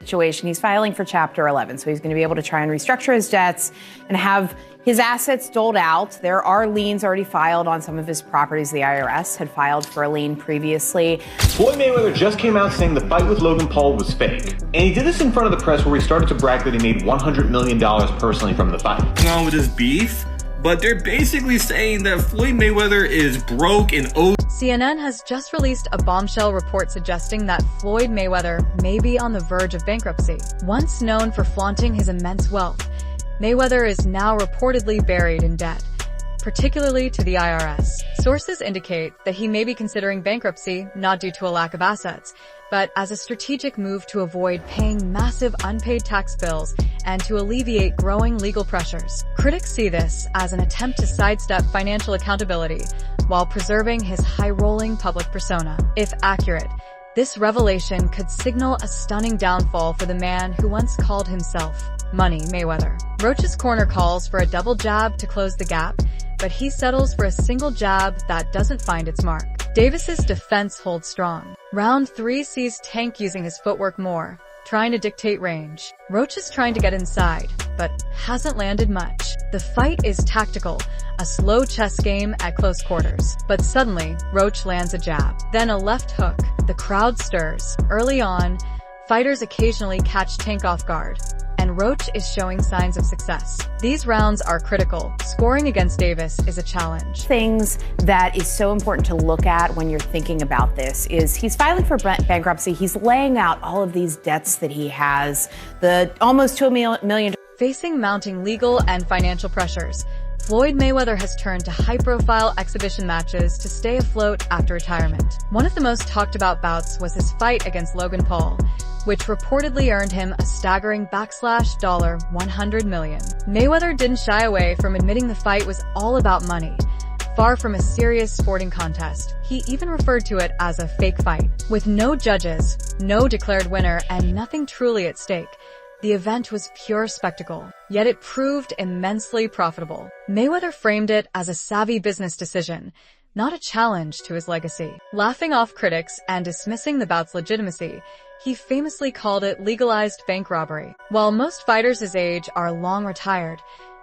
situation. He's filing for Chapter 11, so he's going to be able to try and restructure his debts and have his assets doled out. There are liens already filed on some of his properties. The IRS had filed for a lien previously. Floyd Mayweather just came out saying the fight with Logan Paul was fake. And he did this in front of the press where he started to brag that he made $100 million personally from the fight. On with his beef, but they're basically saying that Floyd Mayweather is broke and owes. CNN has just released a bombshell report suggesting that Floyd Mayweather may be on the verge of bankruptcy. Once known for flaunting his immense wealth, Mayweather is now reportedly buried in debt, particularly to the IRS. Sources indicate that he may be considering bankruptcy not due to a lack of assets, but as a strategic move to avoid paying massive unpaid tax bills and to alleviate growing legal pressures. Critics see this as an attempt to sidestep financial accountability while preserving his high-rolling public persona. If accurate, this revelation could signal a stunning downfall for the man who once called himself Money Mayweather. Roach's corner calls for a double jab to close the gap, but he settles for a single jab that doesn't find its mark. Davis's defense holds strong. Round 3 sees Tank using his footwork more, trying to dictate range. Roach is trying to get inside, but hasn't landed much. The fight is tactical, a slow chess game at close quarters. But suddenly, Roach lands a jab, then a left hook. The crowd stirs. Early on, fighters occasionally catch Tank off guard, and Roach is showing signs of success. These rounds are critical. Scoring against Davis is a challenge. Things that is so important to look at when you're thinking about this is he's filing for bankruptcy. He's laying out all of these debts that he has, the almost $2 million. Facing mounting legal and financial pressures, Floyd Mayweather has turned to high-profile exhibition matches to stay afloat after retirement. One of the most talked-about bouts was his fight against Logan Paul, which reportedly earned him a staggering $100 million. Mayweather didn't shy away from admitting the fight was all about money, far from a serious sporting contest. He even referred to it as a fake fight. With no judges, no declared winner, and nothing truly at stake, the event was pure spectacle, yet it proved immensely profitable. Mayweather framed it as a savvy business decision, not a challenge to his legacy. Laughing off critics and dismissing the bout's legitimacy, he famously called it legalized bank robbery. While most fighters his age are long retired,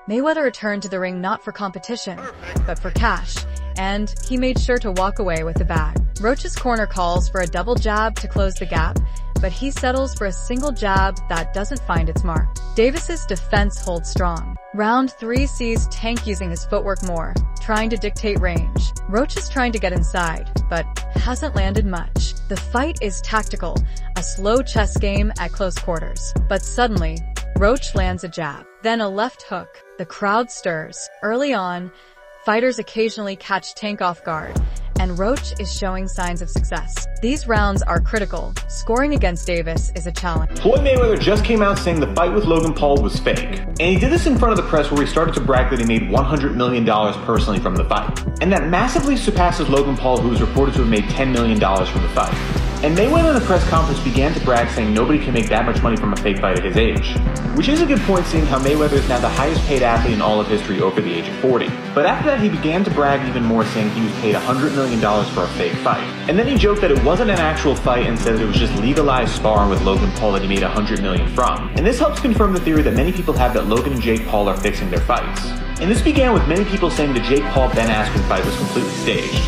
Mayweather returned to the ring not for competition, but for cash, and he made sure to walk away with the bag. Roach's corner calls for a double jab to close the gap, but he settles for a single jab that doesn't find its mark. Davis's defense holds strong. Round 3 sees Tank using his footwork more, trying to dictate range. Roach is trying to get inside, but hasn't landed much. The fight is tactical, a slow chess game at close quarters. But suddenly, Roach lands a jab, then a left hook. The crowd stirs. Early on, fighters occasionally catch Tank off guard, and Roach is showing signs of success. These rounds are critical. Scoring against Davis is a challenge. Floyd Mayweather just came out saying the fight with Logan Paul was fake. And he did this in front of the press where he started to brag that he made $100 million personally from the fight. And that massively surpasses Logan Paul, who is reported to have made $10 million from the fight. And Mayweather in the press conference began to brag, saying nobody can make that much money from a fake fight at his age. Which is a good point, seeing how Mayweather is now the highest paid athlete in all of history over the age of 40. But after that, he began to brag even more, saying he was paid $100 million for a fake fight. And then he joked that it wasn't an actual fight and said that it was just legalized sparring with Logan Paul that he made $100 million from. And this helps confirm the theory that many people have that Logan and Jake Paul are fixing their fights. And this began with many people saying the Jake Paul-Ben Askren fight was completely staged.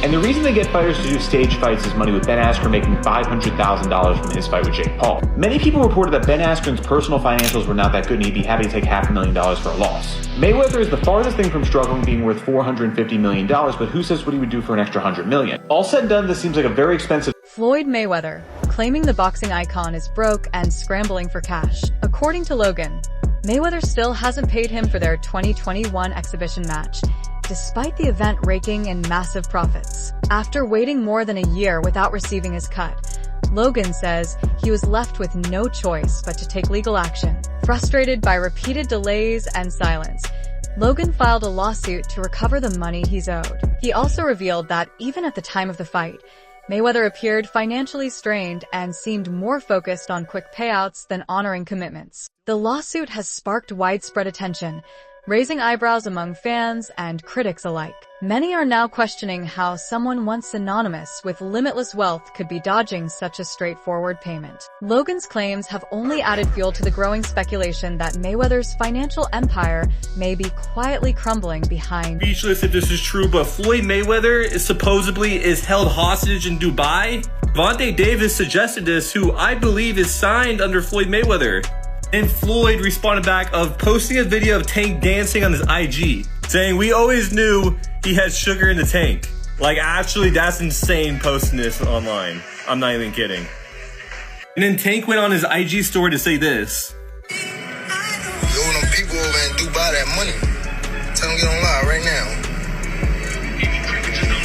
And the reason they get fighters to do stage fights is money, with Ben Askren making $500,000 from his fight with Jake Paul. Many people reported that Ben Askren's personal financials were not that good and he'd be happy to take $500,000 for a loss. Mayweather is the farthest thing from struggling, being worth $450 million, but who says what he would do for an extra $100 million? All said and done, this seems like a very expensive. Floyd Mayweather, claiming the boxing icon is broke and scrambling for cash. According to Logan, Mayweather still hasn't paid him for their 2021 exhibition match, despite the event raking in massive profits. After waiting more than a year without receiving his cut, Logan says he was left with no choice but to take legal action. Frustrated by repeated delays and silence, Logan filed a lawsuit to recover the money he's owed. He also revealed that even at the time of the fight, Mayweather appeared financially strained and seemed more focused on quick payouts than honoring commitments. The lawsuit has sparked widespread attention, raising eyebrows among fans and critics alike. Many are now questioning how someone once synonymous with limitless wealth could be dodging such a straightforward payment. Logan's claims have only added fuel to the growing speculation that Mayweather's financial empire may be quietly crumbling behind. Speechless if this is true, but Floyd Mayweather supposedly is held hostage in Dubai. Vontae Davis suggested this, who I believe is signed under Floyd Mayweather. And Floyd responded back of posting a video of Tank dancing on his IG, saying, "We always knew he had sugar in the tank." Like, actually, that's insane posting this online. I'm not even kidding. And then Tank went on his IG story to say this. Yo, them people over in Dubai that money. Tell them get on live right now.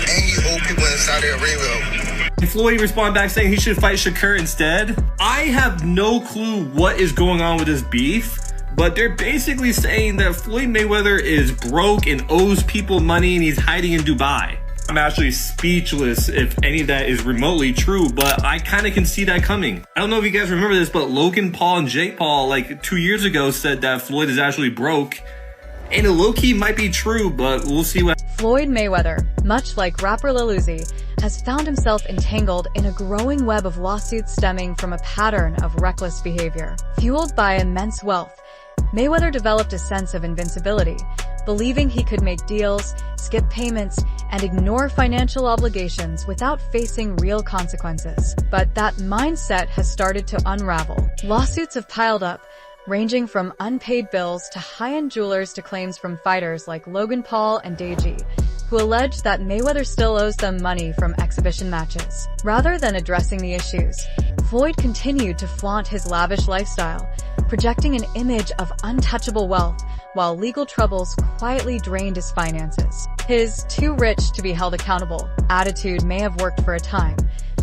And you old people in Saudi Arabia. And Floyd responded back saying he should fight Shakur instead. I have no clue what is going on with this beef, but they're basically saying that Floyd Mayweather is broke and owes people money and he's hiding in Dubai. I'm actually speechless if any of that is remotely true, but I kind of can see that coming. I don't know if you guys remember this, but Logan Paul and Jake Paul like 2 years ago said that Floyd is actually broke. And it low-key might be true, but we'll see what. Floyd Mayweather, much like rapper Lil Uzi, has found himself entangled in a growing web of lawsuits stemming from a pattern of reckless behavior. Fueled by immense wealth, Mayweather developed a sense of invincibility, believing he could make deals, skip payments, and ignore financial obligations without facing real consequences. But that mindset has started to unravel. Lawsuits have piled up, ranging from unpaid bills to high-end jewelers to claims from fighters like Logan Paul and Deji, who allege that Mayweather still owes them money from exhibition matches. Rather than addressing the issues, Floyd continued to flaunt his lavish lifestyle, projecting an image of untouchable wealth, while legal troubles quietly drained his finances. His too rich to be held accountable attitude may have worked for a time,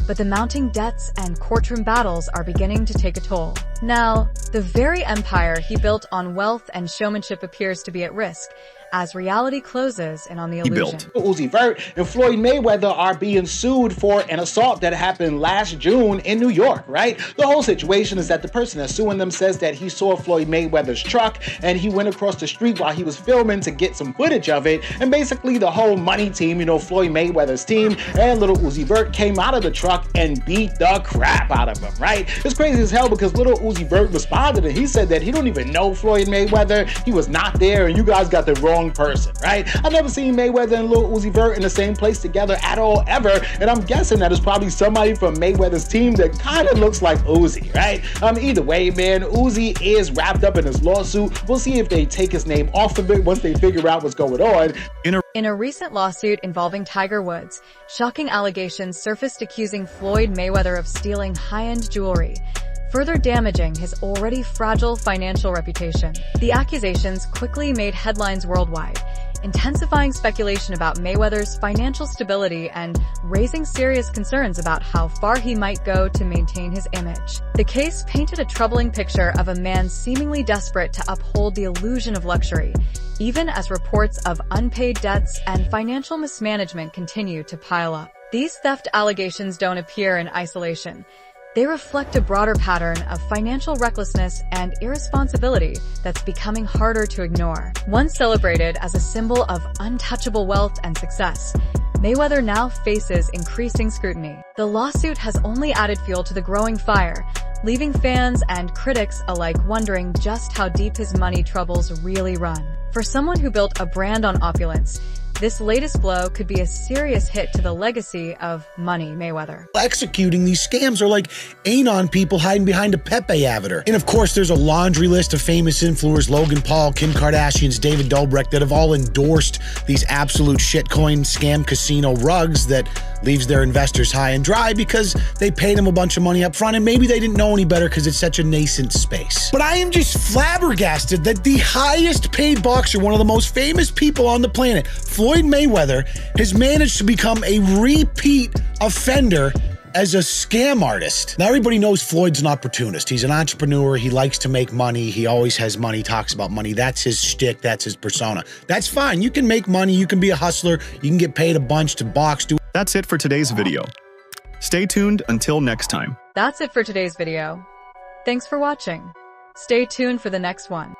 but the mounting debts and courtroom battles are beginning to take a toll. Now, the very empire he built on wealth and showmanship appears to be at risk, as reality closes in on the illusion. Uzi Vert and Floyd Mayweather are being sued for an assault that happened last June in New York, right? The whole situation is that the person that's suing them says that he saw Floyd Mayweather's truck and he went across the street while he was filming to get some footage of it, and basically the whole money team, you know, Floyd Mayweather's team and little Uzi Vert came out of the truck and beat the crap out of him, right? It's crazy as hell because little Uzi Vert responded and he said that he don't even know Floyd Mayweather, he was not there, and you guys got the wrong person, right? I've never seen Mayweather and Lil Uzi Vert in the same place together at all, ever, and I'm guessing that it's probably somebody from Mayweather's team that kind of looks like Uzi, right? Either way, man, Uzi is wrapped up in his lawsuit. We'll see if they take his name off of it once they figure out what's going on. In a recent lawsuit involving Tiger Woods, shocking allegations surfaced accusing Floyd Mayweather of stealing high-end jewelry, further damaging his already fragile financial reputation. The accusations quickly made headlines worldwide, intensifying speculation about Mayweather's financial stability and raising serious concerns about how far he might go to maintain his image. The case painted a troubling picture of a man seemingly desperate to uphold the illusion of luxury, even as reports of unpaid debts and financial mismanagement continue to pile up. These theft allegations don't appear in isolation. They reflect a broader pattern of financial recklessness and irresponsibility that's becoming harder to ignore. Once celebrated as a symbol of untouchable wealth and success, Mayweather now faces increasing scrutiny. The lawsuit has only added fuel to the growing fire, leaving fans and critics alike wondering just how deep his money troubles really run. For someone who built a brand on opulence, this latest blow could be a serious hit to the legacy of Money Mayweather. Executing these scams are like Anon people hiding behind a Pepe avatar. And of course, there's a laundry list of famous influencers, Logan Paul, Kim Kardashian's, David Dobrik, that have all endorsed these absolute shitcoin scam casino rugs that leaves their investors high and dry because they paid them a bunch of money up front and maybe they didn't know any better because it's such a nascent space. But I am just flabbergasted that the highest paid boxer, one of the most famous people on the planet, Floyd Mayweather, has managed to become a repeat offender as a scam artist. Now, everybody knows Floyd's an opportunist. He's an entrepreneur. He likes to make money. He always has money, talks about money. That's his shtick. That's his persona. That's fine. You can make money. You can be a hustler. You can get paid a bunch to box. That's it for today's video. Stay tuned until next time. That's it for today's video. Thanks for watching. Stay tuned for the next one.